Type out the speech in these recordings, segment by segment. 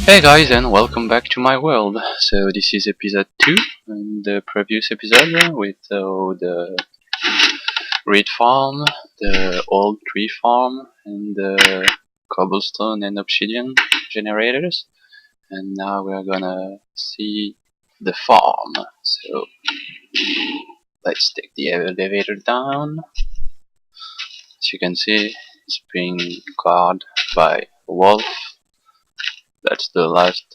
Hey guys, and welcome back to my world. So this is episode 2, and the previous episode with the reed farm, the old tree farm, and the cobblestone and obsidian generators. And now we're gonna see the farm. So let's take the elevator down. As you can see, it's being guarded by a wolf. That's the last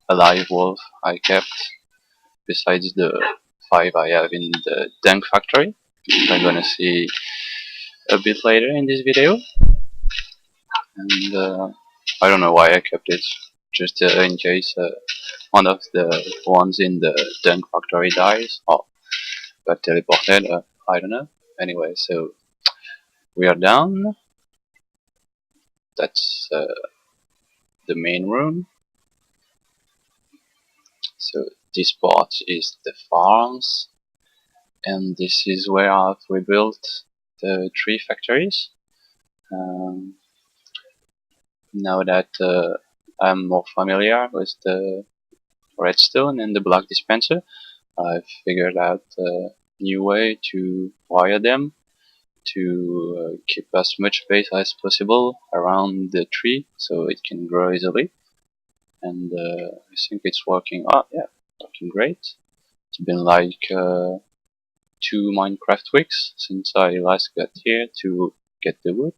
alive wolf I kept, besides the 5 I have in the tank factory. I'm gonna see a bit later in this video. And I don't know why I kept it, just in case one of the ones in the tank factory dies or got teleported. I don't know. Anyway, so we are down. That's the main room. So this part is the farms, and this is where I've rebuilt the 3 factories. Um, now that I'm more familiar with the redstone and the block dispenser, I've figured out a new way to wire them to keep as much space as possible around the tree so it can grow easily. And I think it's working. Oh yeah, working great. It's been like 2 Minecraft weeks since I last got here to get the wood.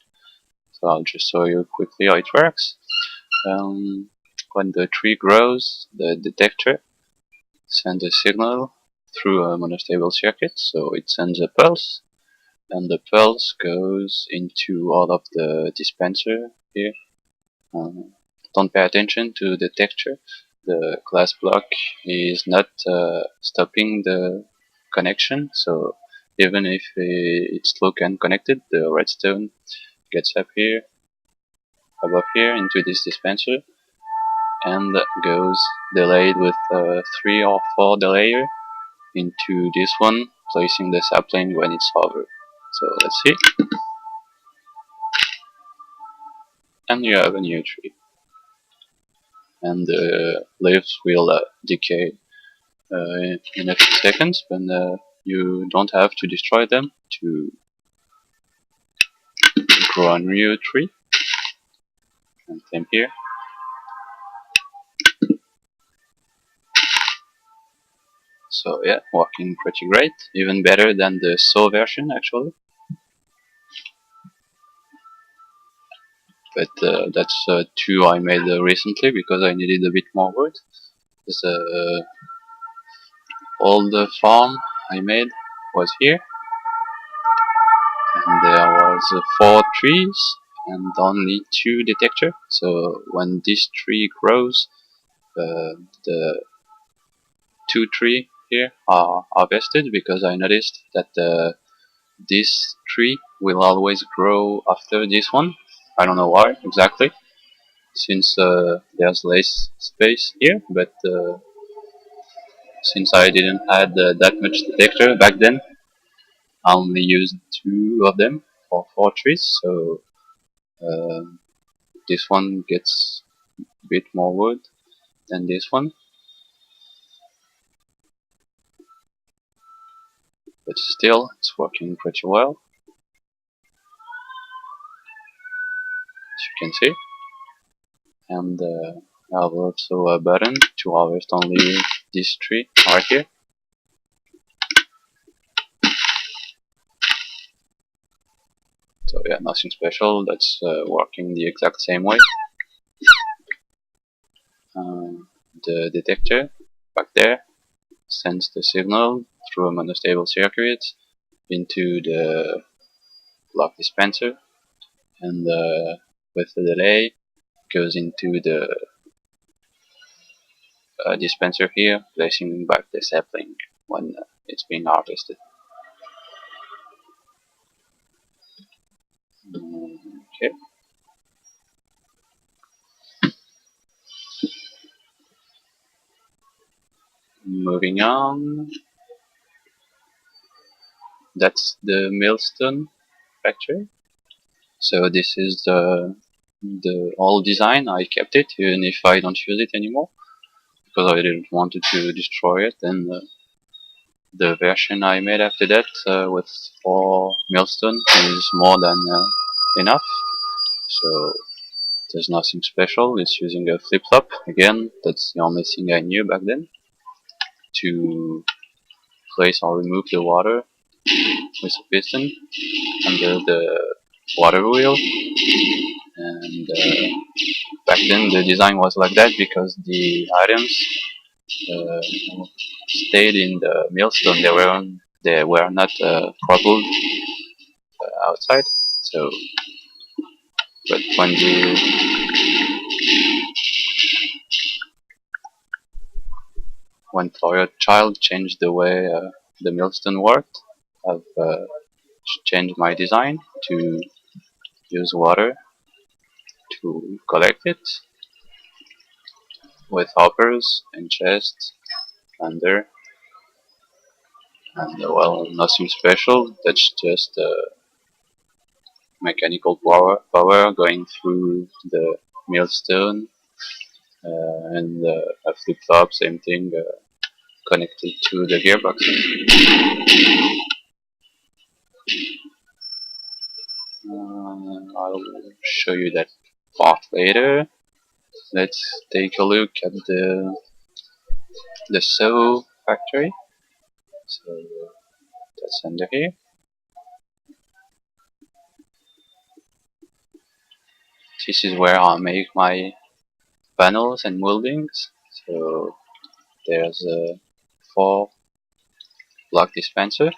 So I'll just show you quickly how it works. When the tree grows, the detector sends a signal through a monostable circuit, so it sends a pulse, and the pulse goes into all of the dispenser here. Don't pay attention to the texture. The glass block is not stopping the connection, so even if it's look unconnected, the redstone gets up here, above here, into this dispenser, and goes delayed with 3 or 4 delayer into this one, placing the sapling when it's over. So let's see. And you have a new tree. And the leaves will decay in a few seconds, but you don't have to destroy them to grow a new tree. And same here. So yeah, working pretty great, even better than the saw version actually. But that's 2 I made recently because I needed a bit more wood. The old farm I made was here, and there was 4 trees and only 2 detector. So when this tree grows, the 2 tree here are harvested, because I noticed that this tree will always grow after this one. I don't know why exactly, since there's less space here, but since I didn't add that much detector back then, I only used 2 of them for 4 trees, so this one gets a bit more wood than this one. But still, it's working pretty well, as you can see. And I have also a button to harvest only this tree right here. So yeah, nothing special, that's working the exact same way. The detector back there sends the signal through a monostable circuit into the block dispenser, and with the delay goes into the dispenser here, placing back the sapling when it's being harvested. Okay. Moving on. That's the Millstone factory. So this is the the old design. I kept it even if I don't use it anymore because I didn't want to destroy it. And the version I made after that with 4 Millstone is more than enough. So there's nothing special. It's using a flip-flop. Again, that's the only thing I knew back then. To place or remove the water with a piston under the water wheel. And back then the design was like that because the items uh, stayed in the millstone. They were not propelled outside. So, but when Toyo Child changed the way the millstone worked, I've changed my design to use water to collect it with hoppers and chests under. And well, nothing special. That's just mechanical power going through the millstone and a flip flop, same thing, connected to the gearboxes. I'll show you that part later. Let's take a look at the sew factory. So that's under here. This is where I make my panels and moldings. So there's a 4 block dispenser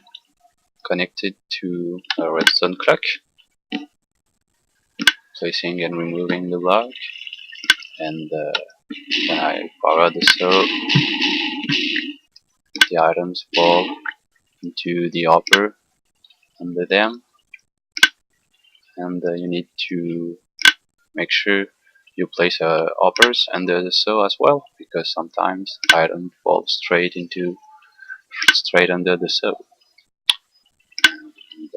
connected to a redstone clock, placing and removing the block. And when I power the sew, the items fall into the hopper under them. And you need to make sure you place hoppers under the sew as well, because sometimes items fall straight under the sew. And,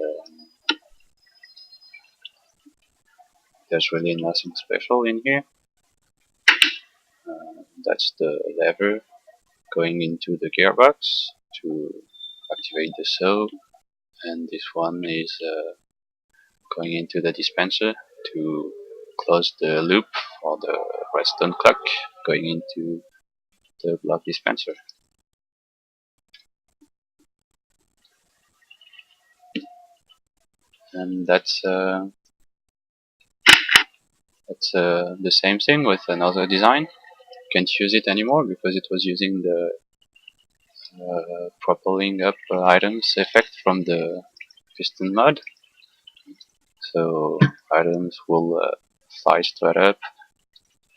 there's really nothing special in here. That's the lever going into the gearbox to activate the sew, and this one is going into the dispenser to close the loop for the redstone clock going into the block dispenser. And that's the same thing with another design. Can't use it anymore because it was using the propelling up items effect from the piston mod. So items will fly straight up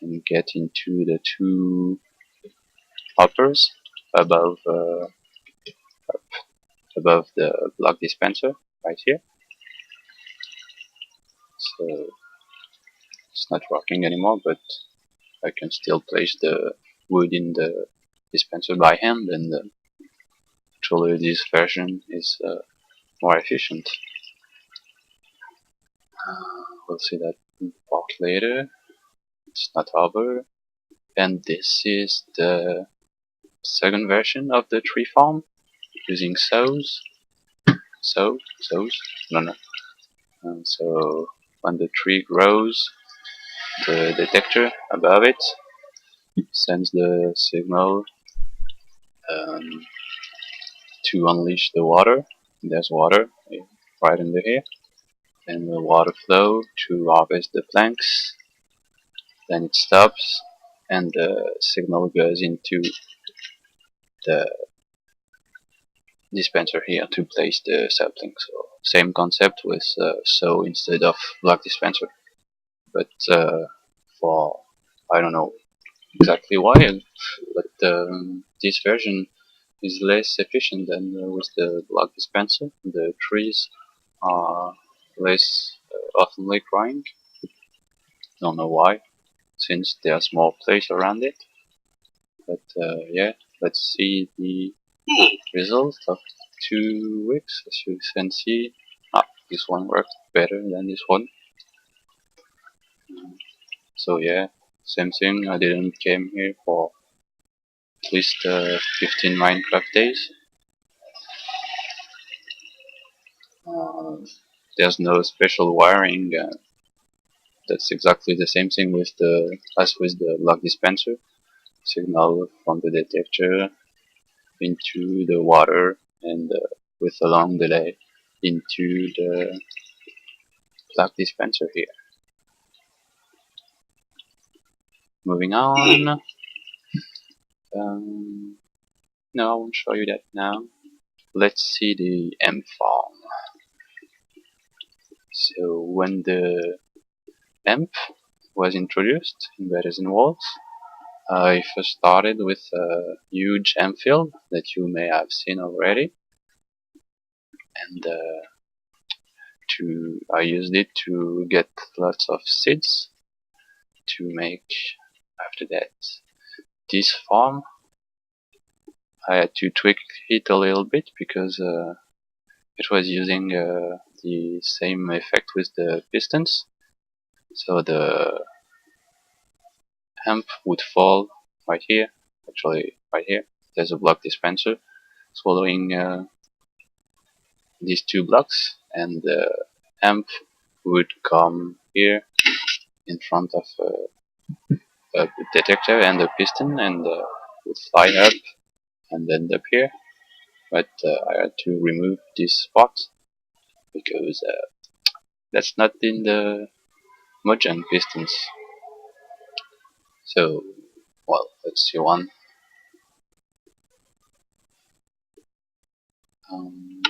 and get into the 2 hoppers above above the block dispenser right here. So it's not working anymore, but I can still place the wood in the dispenser by hand, and actually this version is more efficient. We'll see that part later. It's not over. And this is the second version of the tree farm using sows. Sows? No. And so when the tree grows, the detector above it sends the signal um, to unleash the water. There's water right under here, and the water flow to harvest the planks. Then it stops, and the signal goes into the dispenser here to place the sapling. So same concept with sow instead of block dispenser, but for I don't know exactly why, but this version is less efficient than with the block dispenser. The trees are less oftenly crying. Don't know why, since there's more place around it. But yeah, let's see the result of 2 weeks. As you can see, this one worked better than this one. So yeah, same thing. I didn't came here for at least 15 Minecraft days. Uh, there's no special wiring. That's exactly the same thing with the as with the block dispenser. Signal from the detector into the water and with a long delay into the block dispenser here. Moving on. Um, no, I won't show you that now. Let's see the Hemp farm. So when the Hemp was introduced in Battosay Walls, I first started with a huge hemp field that you may have seen already, and I used it to get lots of seeds to make. After that, this farm I had to tweak it a little bit because it was using the same effect with the pistons. So the hemp would fall right here, actually right here. There's a block dispenser swallowing these two blocks, and the hemp would come here in front of a detector and a piston and would fly up and end up here. But I had to remove this spot because that's not in the Mojang pistons. So, well, let's see one. Um,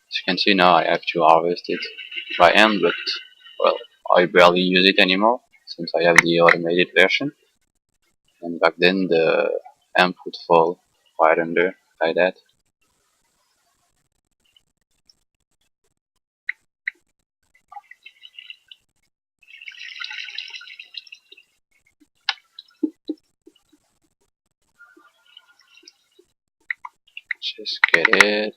as you can see now, I have to harvest it by hand, but well, I barely use it anymore since I have the automated version. And back then, the amp would fall right under like that. Just get it.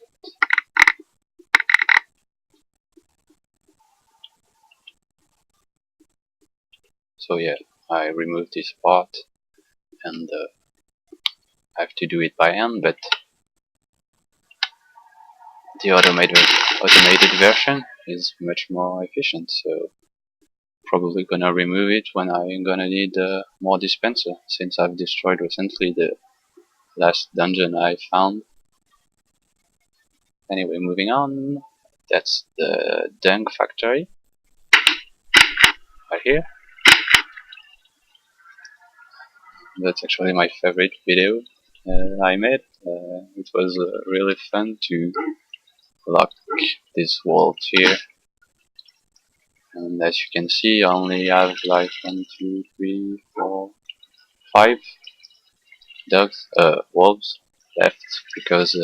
So yeah, I removed this part and I have to do it by hand, but the automated version is much more efficient. So probably gonna remove it when I'm gonna need more dispenser, since I've destroyed recently the last dungeon I found. Anyway, moving on. That's the Dunk Factory right here. That's actually my favorite video I made. It was really fun to lock this wall here. And as you can see, I only have like 1, 2, 3, 4, 5 wolves left because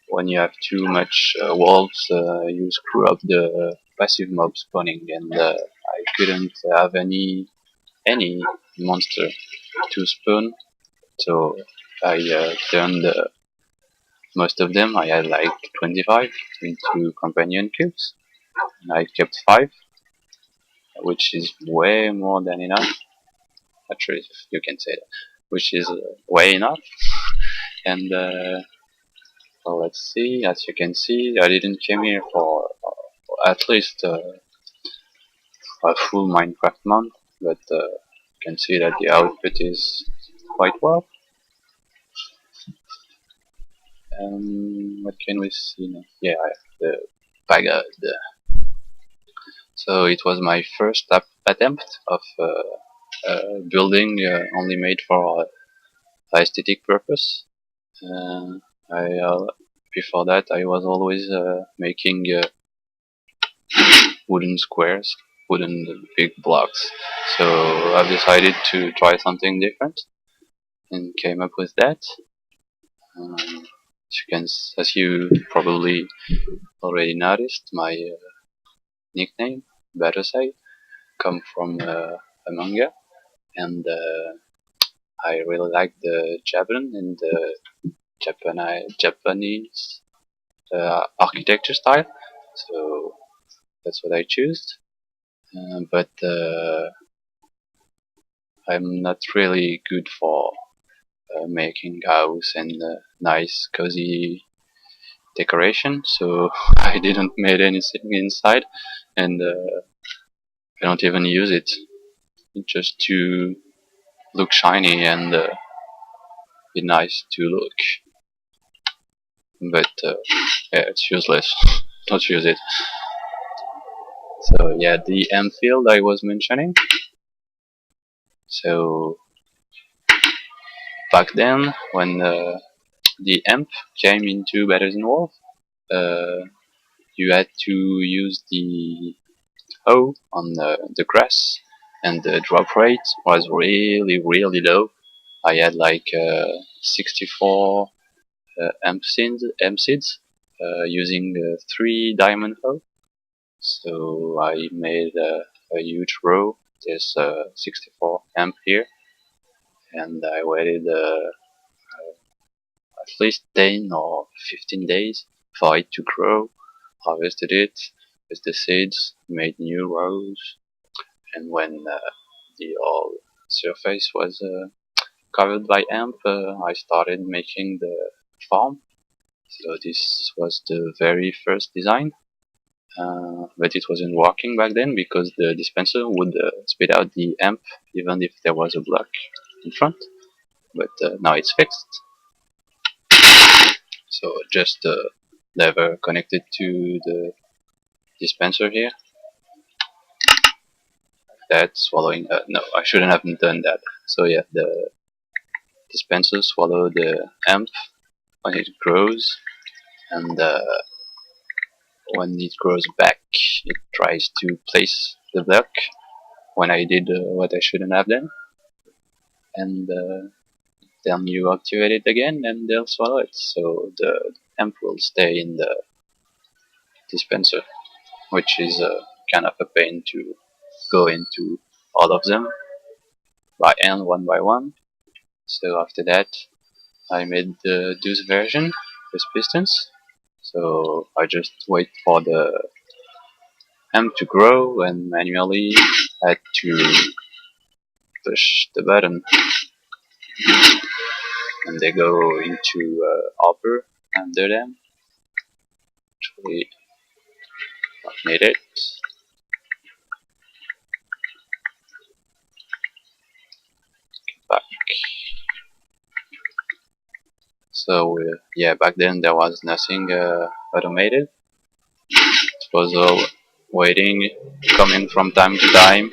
when you have too much wolves, you screw up the passive mob spawning, and I couldn't have any monster to spawn, so I turned most of them. I had like 25 into companion cubes, and I kept 5, which is way more than enough. Actually, if you can say that, which is way enough. And well, let's see. As you can see, I didn't came here for at least a full Minecraft month, but you can see that the output is quite well. What can we see now? Yeah, I have the bagad. So it was my first attempt of building only made for aesthetic purpose. Uh, I before that I was always making wooden squares, wooden big blocks. So I've decided to try something different and came up with that. As you probably already noticed, my nickname Battosay come from a manga, and I really like the Japan and the Japanese architecture style, so that's what I choose. But I'm not really good for making house and nice cozy decoration, so I didn't make anything inside, and I don't even use it just to look shiny and be nice to look. But yeah, it's useless. Don't use it. So yeah, the M field I was mentioning. So back then, when the amp came into Battosay Wolf, uh, you had to use the hoe on the grass, and the drop rate was really low. I had like 64 amp seeds using 3 diamond hoe. So I made a huge row. There's 64 amp here, and I waited at least 10 or 15 days for it to grow. Harvested it with the seeds, made new rows, and when the whole surface was covered by hemp, I started making the farm. So this was the very first design, but it wasn't working back then because the dispenser would spit out the hemp even if there was a block in front. But now it's fixed. So just lever connected to the dispenser here. That's swallowing. No, I shouldn't have done that. So yeah, the dispenser swallow the hemp when it grows, and when it grows back, it tries to place the block when I did what I shouldn't have done, and then you activate it again, and they'll swallow it. So the hemp will stay in the dispenser, which is kind of a pain to go into all of them by hand, one by one. So after that, I made the deuce version with pistons. So I just wait for the hemp to grow and manually had to push the button, and they go into upper under them. Actually, not needed. Back. So yeah, back then there was nothing automated. It was all waiting, coming from time to time,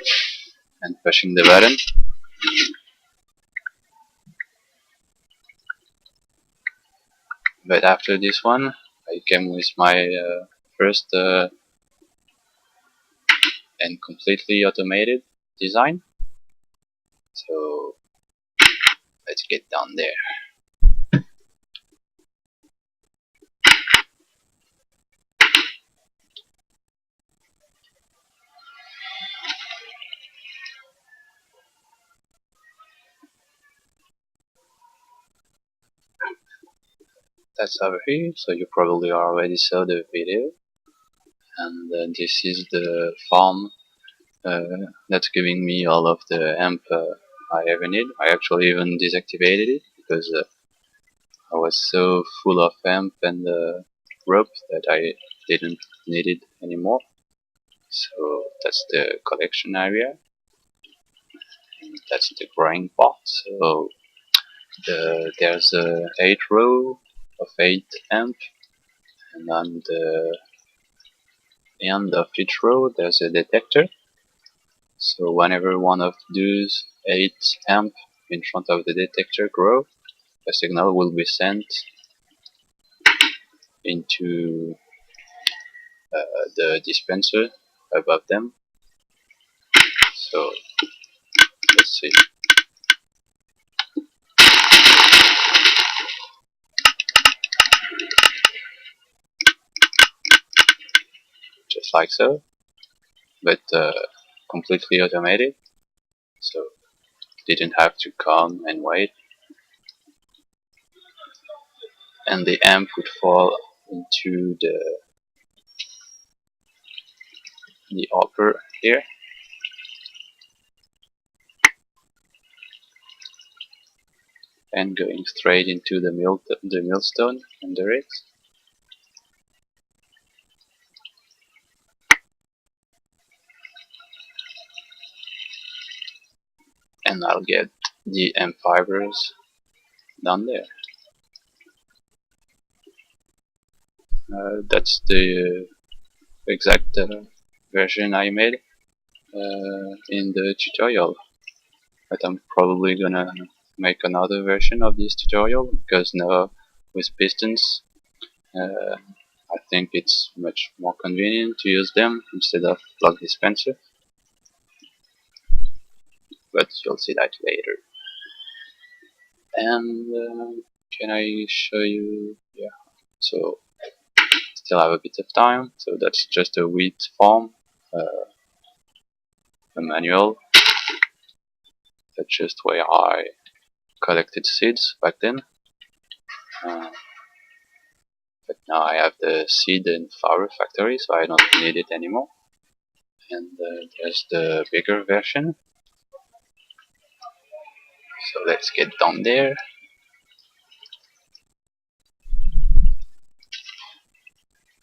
and pushing the button. But after this one, I came with my first and completely automated design. So let's get down there. That's over here, so you probably already saw the video. And this is the farm that's giving me all of the hemp I ever need. I actually even deactivated it because I was so full of hemp and rope that I didn't need it anymore. So that's the collection area. And that's the growing part. So there's 8 row of 8 hemp, and on the end of each row there's a detector. So whenever one of those 8 hemp in front of the detector grow, a signal will be sent into the dispenser above them. So let's see. Just like so, but completely automated. So didn't have to come and wait. And the amp would fall into the upper here, and going straight into the millstone under it. And I'll get the hemp fibers down there. That's the exact version I made in the tutorial, but I'm probably gonna make another version of this tutorial because now with pistons I think it's much more convenient to use them instead of plug dispenser, but you'll see that later. And can I show you? Yeah, so still have a bit of time, so that's just a wheat farm, a manual. That's just where I collected seeds back then, but now I have the seed and flower factory, so I don't need it anymore. And there's the bigger version, so let's get down there.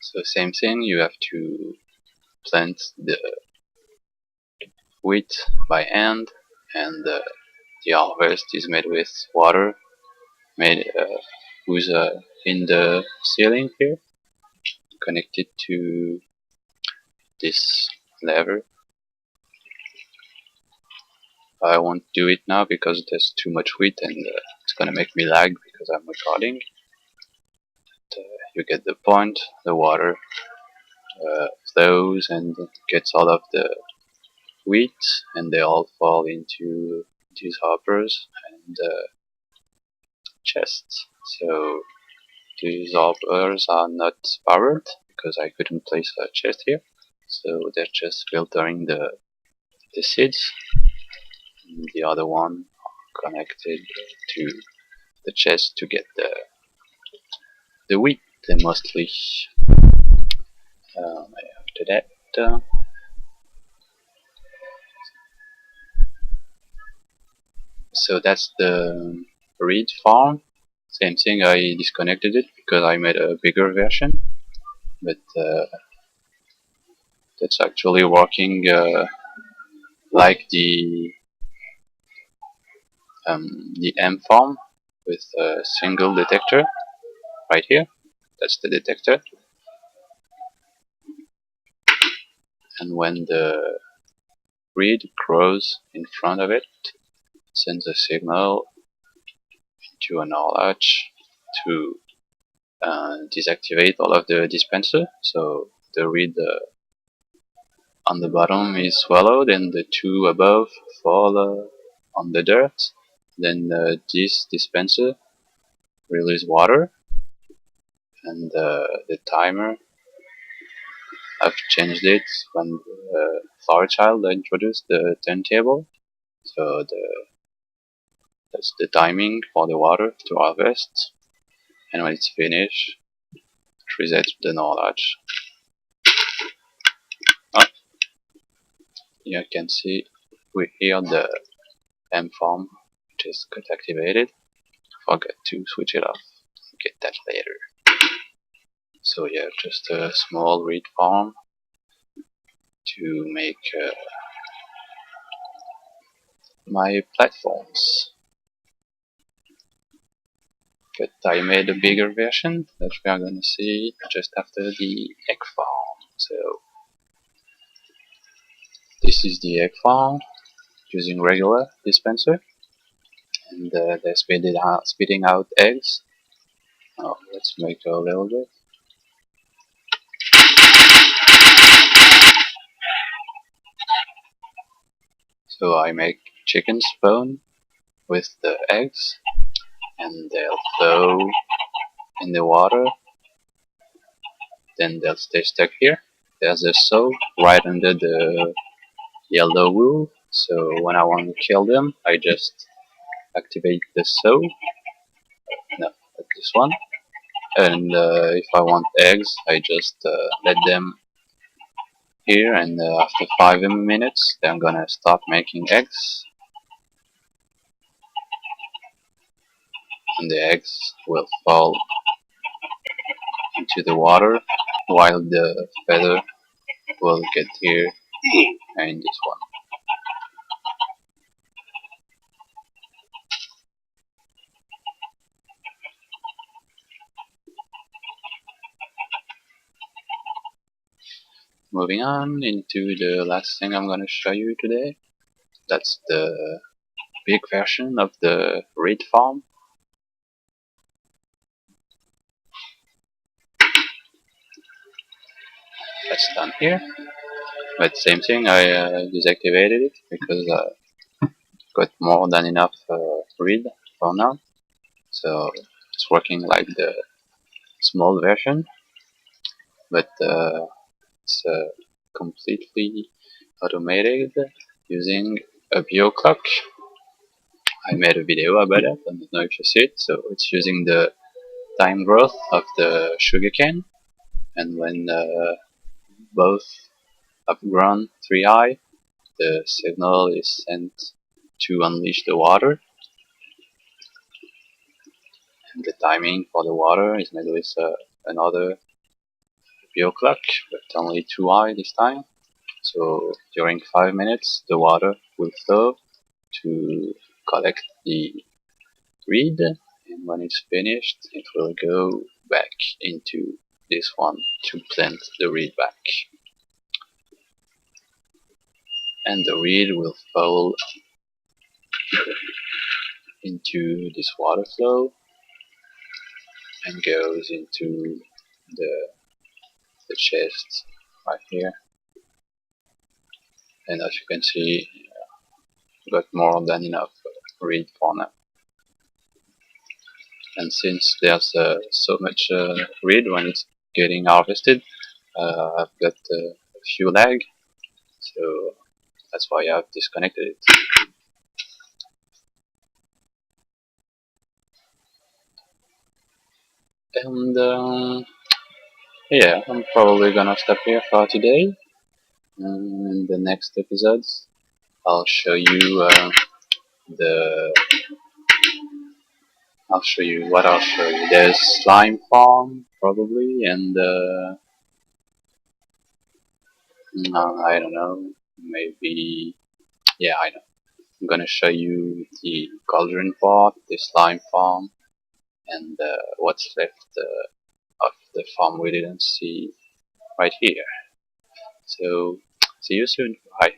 So same thing, you have to plant the wheat by hand, and the harvest is made with water made who's in the ceiling here, connected to this lever. I won't do it now because there's too much wheat and it's gonna make me lag because I'm recording. But, you get the point. The water flows and gets all of the wheat, and they all fall into these hoppers and chests. So these hoppers are not powered because I couldn't place a chest here, so they're just filtering the seeds. And the other one connected to the chest to get the wheat mostly. After that, so that's the reed farm. Same thing, I disconnected it because I made a bigger version, but that's actually working like the hemp farm with a single detector right here. That's the detector, and when the reed grows in front of it, sends a signal to an latch to deactivate all of the dispenser. So the reed on the bottom is swallowed and the two above fall on the dirt. Then this dispenser releases water, and the timer, I've changed it when the flower child introduced the turntable. So that's the timing for the water to harvest, and when it's finished, it resets the knowledge. Oh, you can see we hear the hemp farm just got activated. Forgot to switch it off. Get that later. So yeah, just a small reed farm to make my platforms. But I made a bigger version that we are gonna see just after the egg farm. So this is the egg farm using regular dispenser, and they're spitting out eggs. Oh, let's make a little bit. So I make chicken spawn with the eggs, and they'll flow in the water. Then they'll stay stuck here. There's a sow right under the yellow wool. So when I want to kill them, I just activate the sow. No, not this one. And if I want eggs, I just let them here, and after 5 minutes they're gonna start making eggs, and the eggs will fall into the water while the feather will get here in this one. Moving on into the last thing I'm gonna show you today. That's the big version of the reed farm. That's done here. But same thing, I deactivated it because I got more than enough reed for now. So it's working like the small version, but it's completely automated using a bio clock. I made a video about it. I don't know if you see it. So it's using the time growth of the sugarcane, and when both have grown 3 high, the signal is sent to unleash the water, and the timing for the water is made with another bio clock, but only 2 high this time. So during 5 minutes, the water will flow to collect the reed, and when it's finished, it will go back into this one to plant the reed back. And the reed will fall into this water flow and goes into the, the chest right here. And as you can see, got more than enough reed for now. And since there's so much reed when it's getting harvested, I've got a few lag, so that's why I've disconnected it. And yeah, I'm probably gonna stop here for today. In the next episodes, I'll show you the. I'll show you what I'll show you. There's slime farm probably, and I don't know, maybe yeah, I know. I'm gonna show you the cauldron part, the slime farm, and what's left of the farm we didn't see right here. So see you soon. Bye.